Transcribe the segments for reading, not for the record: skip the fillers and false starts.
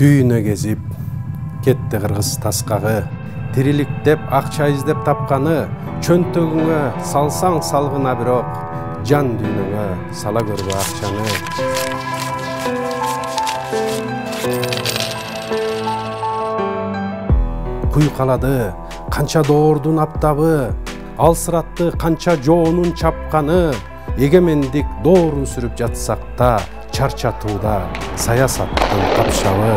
Дүйнө кезип кетти кыргыз таскагы, тирилик деп акча издеп тапканы, чөнтөгүңө салсаң салгына бирок, жан дүйнөңө сала көрбө акчаны. Куйкалады канча доордун аптабы, алсыратты канча жоонун чапканы, эгемендик доорун сүрүп жатсак да, чарчатууда саясаттын капшабы.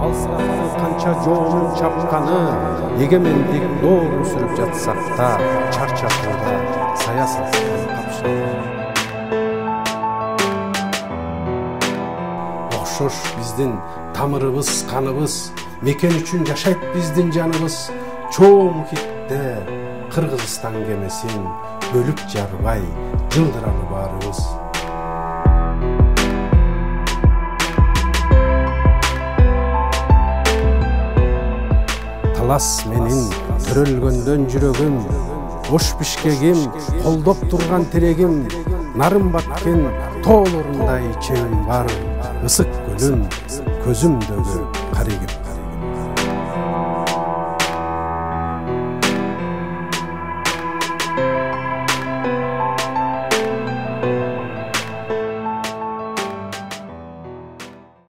Алсыратты канча жоонун чапканы, эгемендик доорун сүрүп жатсак да, чарчатууда саясаттын капшабы. Окшош биздин тамырыбыз, каныбыз, мекен үчүн жашайт биздин жаныбыз. Чоң мухитте Кыргызстан кемесин бөлүп жарбай жылдыралы баарыбыз. Талас менин төрөлгөндөн жүрөгүм, ош бишкегим, колдоп турган терегим, нарын баткен тоолорундай чебим бар, ысык көлүм, көзүмдөгү карегим.